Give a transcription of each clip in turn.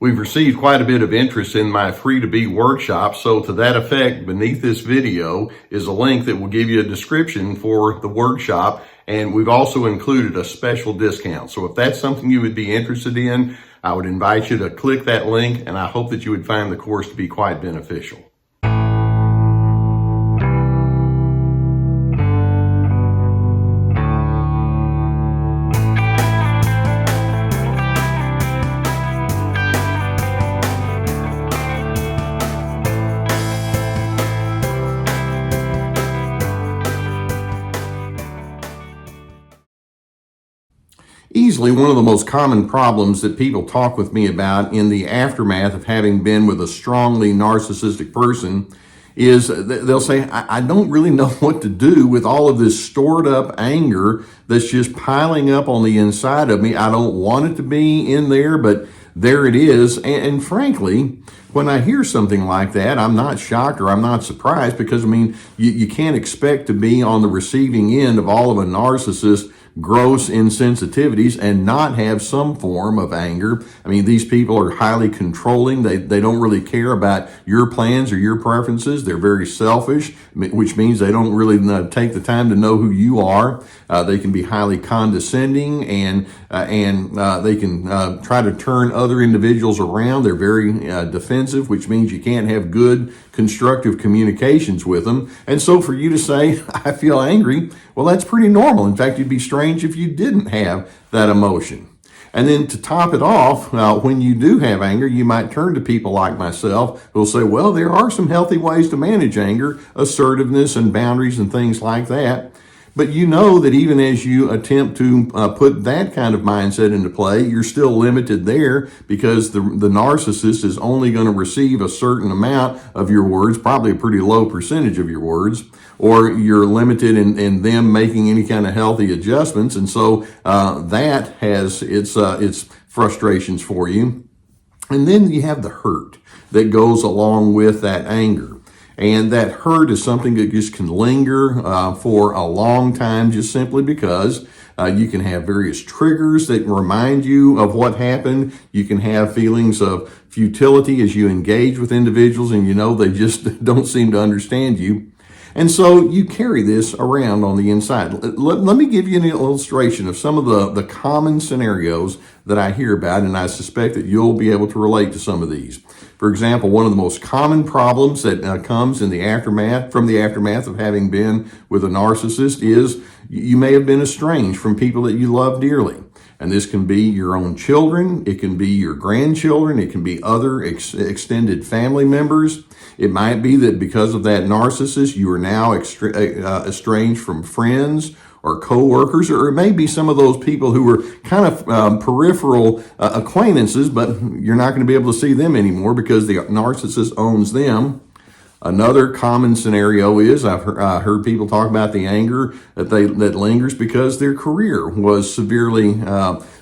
We've received quite a bit of interest in my free to be workshop, so to that effect, beneath this video is a link that will give you a description for the workshop, and we've also included a special discount. So if that's something you would be interested in, I would invite you to click that link, and I hope that you would find the course to be quite beneficial. Easily one of the most common problems that people talk with me about in the aftermath of having been with a strongly narcissistic person is they'll say, I don't really know what to do with all of this stored up anger that's just piling up on the inside of me. I don't want it to be in there, but there it is. And frankly, when I hear something like that, I'm not shocked or I'm not surprised, because you can't expect to be on the receiving end of all of a narcissist's gross insensitivities and not have some form of anger. These people are highly controlling. They don't really care about your plans or your preferences. They're very selfish, which means they don't really take the time to know who you are. They can be highly condescending, and they can try to turn other individuals around. They're very defensive, which means you can't have good, constructive communications with them. And so for you to say, I feel angry, well, that's pretty normal. In fact, you'd be strange if you didn't have that emotion. And then to top it off, when you do have anger, you might turn to people like myself who will say, well, there are some healthy ways to manage anger, assertiveness and boundaries and things like that. But you know that even as you attempt to put that kind of mindset into play, you're still limited there, because the narcissist is only going to receive a certain amount of your words, probably a pretty low percentage of your words, or you're limited in them making any kind of healthy adjustments. And so that has its frustrations for you. And then you have the hurt that goes along with that anger. And that hurt is something that just can linger for a long time, just simply because you can have various triggers that remind you of what happened. You can have feelings of futility as you engage with individuals and they just don't seem to understand you. And so you carry this around on the inside. Let me give you an illustration of some of the common scenarios that I hear about, and I suspect that you'll be able to relate to some of these. For example, one of the most common problems that comes from the aftermath of having been with a narcissist is you may have been estranged from people that you love dearly. And this can be your own children, it can be your grandchildren, it can be other extended family members. It might be that because of that narcissist, you are now estranged from friends or coworkers, or it may be some of those people who were kind of peripheral acquaintances, but you're not going to be able to see them anymore because the narcissist owns them. Another common scenario is I've heard people talk about the anger that lingers because their career was severely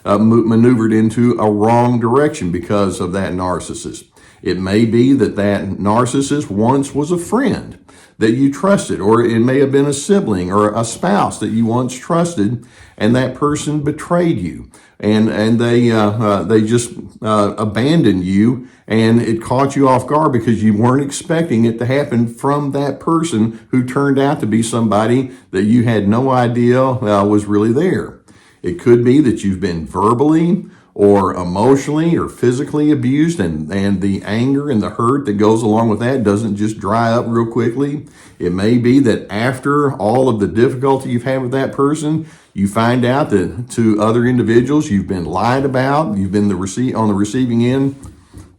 maneuvered into a wrong direction because of that narcissist. It may be that narcissist once was a friend that you trusted, or it may have been a sibling or a spouse that you once trusted, and that person betrayed you, and they just abandoned you, and it caught you off guard because you weren't expecting it to happen from that person who turned out to be somebody that you had no idea was really there. It could be that you've been verbally or emotionally or physically abused, and the anger and the hurt that goes along with that doesn't just dry up real quickly. It may be that after all of the difficulty you've had with that person, you find out that to other individuals you've been lied about, you've been on the receiving end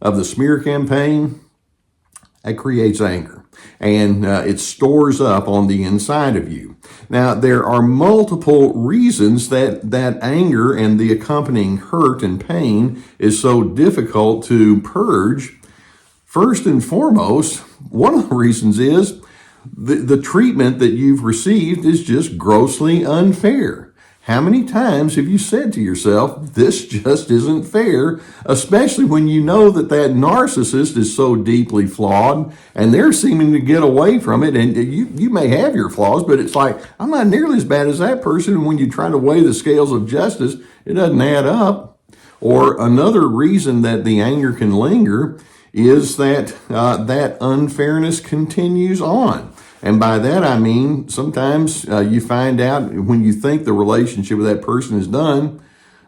of the smear campaign. That creates anger, and it stores up on the inside of you. Now, there are multiple reasons that anger and the accompanying hurt and pain is so difficult to purge. First and foremost, one of the reasons is the treatment that you've received is just grossly unfair. How many times have you said to yourself, this just isn't fair, especially when you know that narcissist is so deeply flawed and they're seeming to get away from it, and you may have your flaws, but it's like, I'm not nearly as bad as that person, and when you try to weigh the scales of justice, it doesn't add up. Or another reason that the anger can linger is that that unfairness continues on. And by that, I mean, sometimes you find out when you think the relationship with that person is done,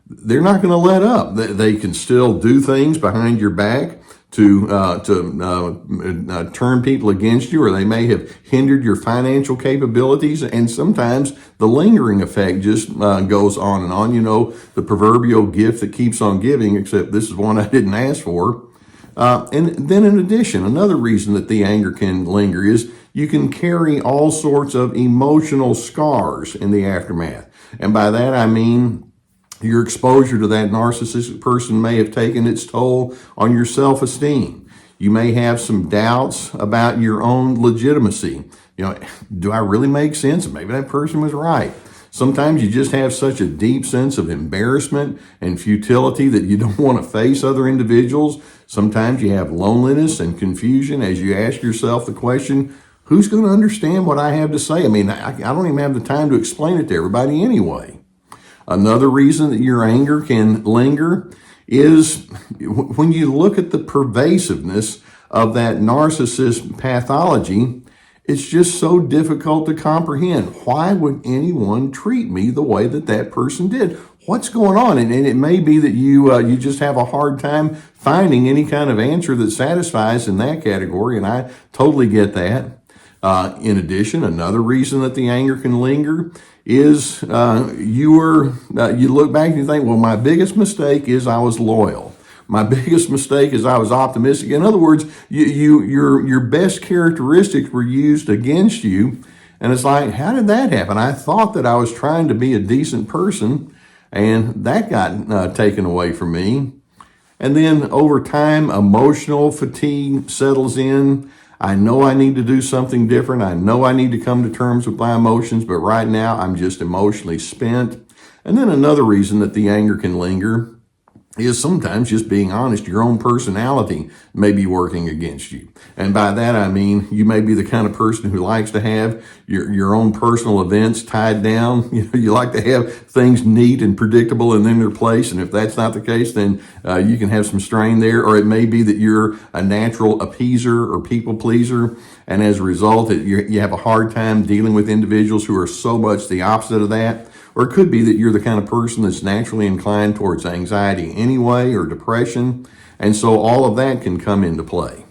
they're not going to let up. They can still do things behind your back to turn people against you, or they may have hindered your financial capabilities. And sometimes the lingering effect just goes on and on. You know, the proverbial gift that keeps on giving, except this is one I didn't ask for. And then in addition, another reason that the anger can linger is you can carry all sorts of emotional scars in the aftermath. And by that, I mean your exposure to that narcissistic person may have taken its toll on your self-esteem. You may have some doubts about your own legitimacy. You know, do I really make sense? Maybe that person was right. Sometimes you just have such a deep sense of embarrassment and futility that you don't want to face other individuals. Sometimes you have loneliness and confusion as you ask yourself the question, who's going to understand what I have to say? I mean, I don't even have the time to explain it to everybody anyway. Another reason that your anger can linger is when you look at the pervasiveness of that narcissist pathology, it's just so difficult to comprehend. Why would anyone treat me the way that that person did? What's going on? And it may be that you just have a hard time finding any kind of answer that satisfies in that category, and I totally get that. In addition, another reason that the anger can linger is you look back and you think, well, my biggest mistake is I was loyal. My biggest mistake is I was optimistic. In other words, your best characteristics were used against you. And it's like, how did that happen? I thought that I was trying to be a decent person, and that got taken away from me. And then over time, emotional fatigue settles in. I know I need to do something different. I know I need to come to terms with my emotions, but right now I'm just emotionally spent. And then another reason that the anger can linger is sometimes just being honest. Your own personality may be working against you. And by that, I mean, you may be the kind of person who likes to have your own personal events tied down. You know, you like to have things neat and predictable and in their place. And if that's not the case, then you can have some strain there. Or it may be that you're a natural appeaser or people pleaser. And as a result, you have a hard time dealing with individuals who are so much the opposite of that. Or it could be that you're the kind of person that's naturally inclined towards anxiety anyway, or depression. And so all of that can come into play.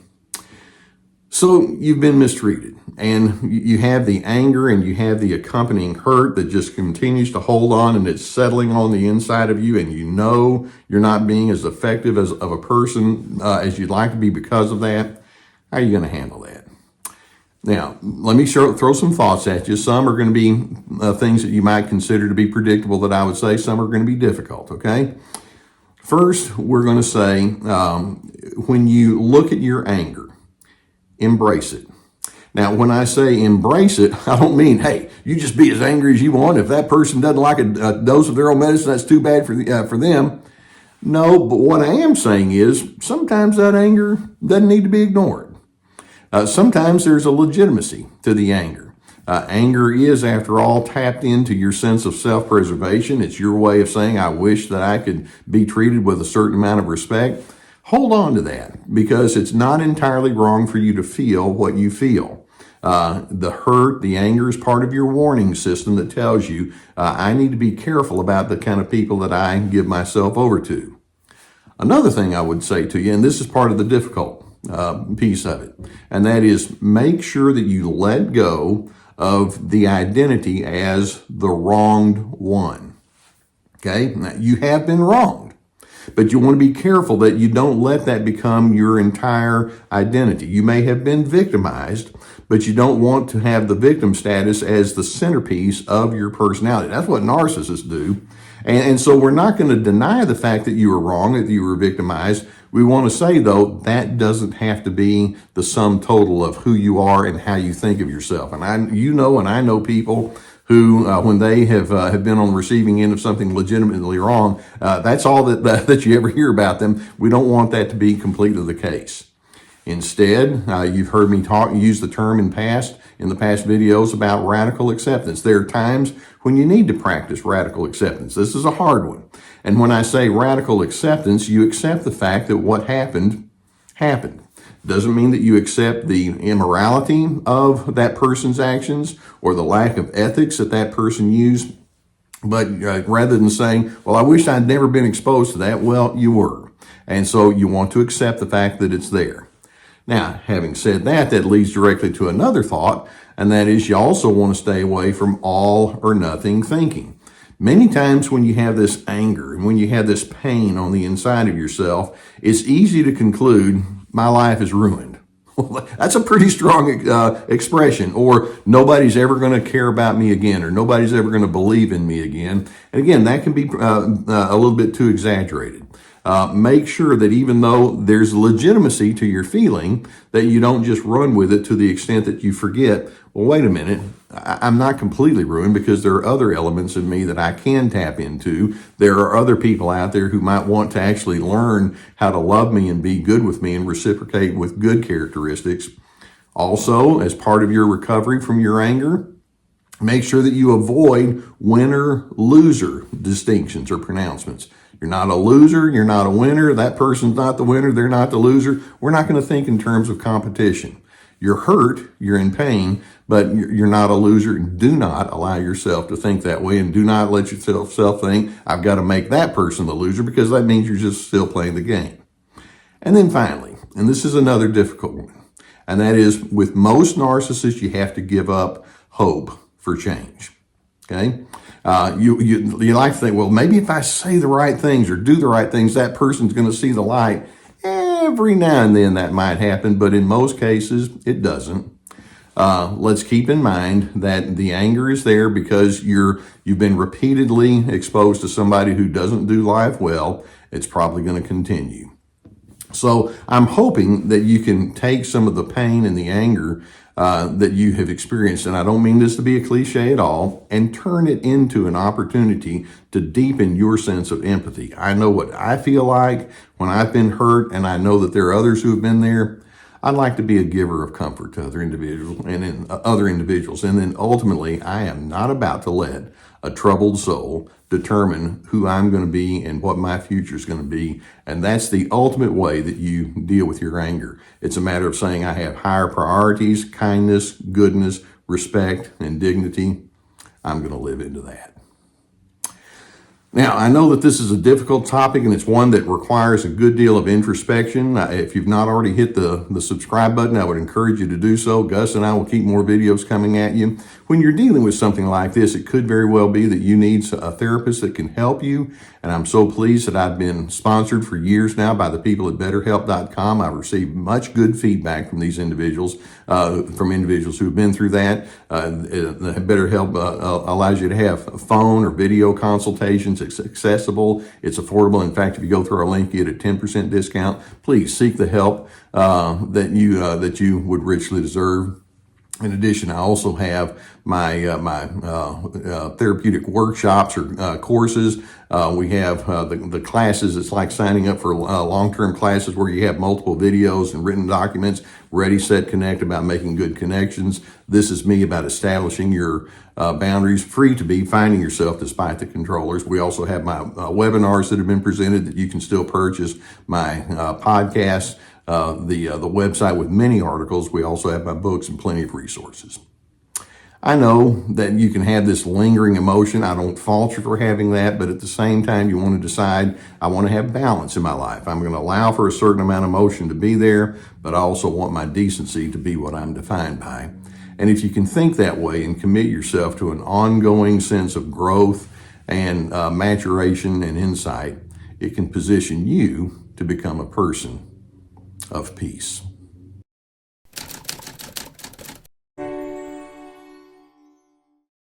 So you've been mistreated, and you have the anger and you have the accompanying hurt that just continues to hold on, and it's settling on the inside of you, and you know you're not being as effective of a person as you'd like to be because of that. How are you going to handle that? Now, let me throw some thoughts at you. Some are going to be things that you might consider to be predictable that I would say. Some are going to be difficult, okay? First, we're going to say, when you look at your anger, embrace it. Now, when I say embrace it, I don't mean, hey, you just be as angry as you want. If that person doesn't like a dose of their own medicine, that's too bad for them. No, but what I am saying is sometimes that anger doesn't need to be ignored. Sometimes there's a legitimacy to the anger. Anger is, after all, tapped into your sense of self-preservation. It's your way of saying, I wish that I could be treated with a certain amount of respect. Hold on to that, because it's not entirely wrong for you to feel what you feel. The hurt, the anger is part of your warning system that tells you, I need to be careful about the kind of people that I give myself over to. Another thing I would say to you, and this is part of the difficult piece of it, and that is make sure that you let go of the identity as the wronged one. Okay? Now, you have been wronged, but you want to be careful that you don't let that become your entire identity. You may have been victimized, but you don't want to have the victim status as the centerpiece of your personality. That's what narcissists do. And so we're not going to deny the fact that you were wrong, that you were victimized. We want to say, though, that doesn't have to be the sum total of who you are and how you think of yourself. And I know people who, when they have been on the receiving end of something legitimately wrong, that's all that you ever hear about them. We don't want that to be completely the case. Instead, you've heard me use the term in the past videos about radical acceptance. There are times when you need to practice radical acceptance. This is a hard one. And when I say radical acceptance, you accept the fact that what happened, happened. Doesn't mean that you accept the immorality of that person's actions or the lack of ethics that that person used. But rather than saying, well, I wish I'd never been exposed to that, well, you were. And so you want to accept the fact that it's there. Now, having said that, that leads directly to another thought, and that is you also want to stay away from all or nothing thinking. Many times when you have this anger and when you have this pain on the inside of yourself, it's easy to conclude, my life is ruined. That's a pretty strong expression. Or nobody's ever going to care about me again, or nobody's ever going to believe in me again. And again, that can be a little bit too exaggerated. Make sure that even though there's legitimacy to your feeling, that you don't just run with it to the extent that you forget, well, wait a minute, I'm not completely ruined because there are other elements of me that I can tap into. There are other people out there who might want to actually learn how to love me and be good with me and reciprocate with good characteristics. Also, as part of your recovery from your anger, make sure that you avoid winner-loser distinctions or pronouncements. You're not a loser, you're not a winner, that person's not the winner, they're not the loser. We're not going to think in terms of competition. You're hurt, you're in pain, but you're not a loser. Do not allow yourself to think that way, and do not let yourself think, I've got to make that person the loser, because that means you're just still playing the game. And then finally, and this is another difficult one, and that is with most narcissists, you have to give up hope for change. Okay? You like to think, well, maybe if I say the right things or do the right things, that person's going to see the light. Every now and then that might happen, but in most cases, it doesn't. Let's keep in mind that the anger is there because you've been repeatedly exposed to somebody who doesn't do life well. It's probably going to continue. So I'm hoping that you can take some of the pain and the anger that you have experienced, and I don't mean this to be a cliche at all, and turn it into an opportunity to deepen your sense of empathy. I know what I feel like when I've been hurt, and I know that there are others who have been there. I'd like to be a giver of comfort to other individuals, and then ultimately, I am not about to let a troubled soul determine who I'm going to be and what my future is going to be. And that's the ultimate way that you deal with your anger. It's a matter of saying, I have higher priorities, kindness, goodness, respect, and dignity. I'm going to live into that. Now, I know that this is a difficult topic, and it's one that requires a good deal of introspection. If you've not already hit the subscribe button, I would encourage you to do so. Gus and I will keep more videos coming at you. When you're dealing with something like this, it could very well be that you need a therapist that can help you. And I'm so pleased that I've been sponsored for years now by the people at BetterHelp.com. I've received much good feedback from these individuals, who've been through that. BetterHelp allows you to have phone or video consultations. It's accessible. It's affordable. In fact, if you go through our link, you get a 10% discount. Please seek the help that you would richly deserve. In addition, I also have my therapeutic workshops or courses. We have the classes. It's like signing up for long-term classes where you have multiple videos and written documents, Ready, Set, Connect, about making good connections. This is me about establishing your boundaries, free to be finding yourself despite the controllers. We also have my webinars that have been presented that you can still purchase, my podcasts, the website with many articles. We also have my books and plenty of resources. I know that you can have this lingering emotion. I don't fault you for having that, but at the same time, you want to decide, I want to have balance in my life. I'm going to allow for a certain amount of emotion to be there, but I also want my decency to be what I'm defined by. And if you can think that way and commit yourself to an ongoing sense of growth and maturation and insight, it can position you to become a person of peace.